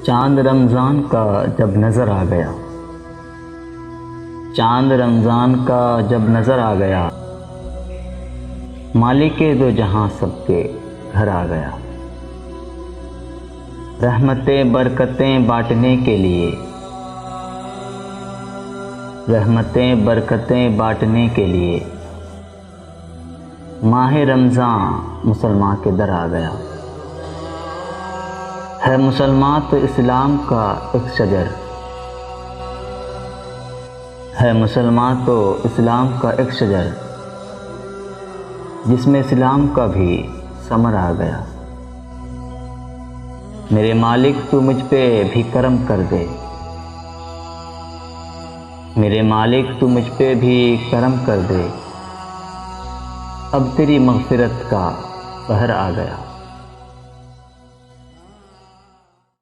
चांद रमज़ान का जब नज़र आ गया, चांद रमज़ान का जब नज़र आ गया, मालिके दो जहां सबके घर आ गया। रहमतें बरकतें बांटने के लिए, रहमतें बरकतें बांटने के लिए माह रमज़ान मुसलमान के दर आ गया। है मुसलमान तो इस्लाम का एक शजर, है मुसलमान तो इस्लाम का एक शजर, जिसमें इस्लाम का भी समर आ गया। मेरे मालिक तू मुझ पे भी करम कर दे, मेरे मालिक तू मुझ पे भी करम कर दे, अब तेरी मग़फ़िरत का बहर आ गया।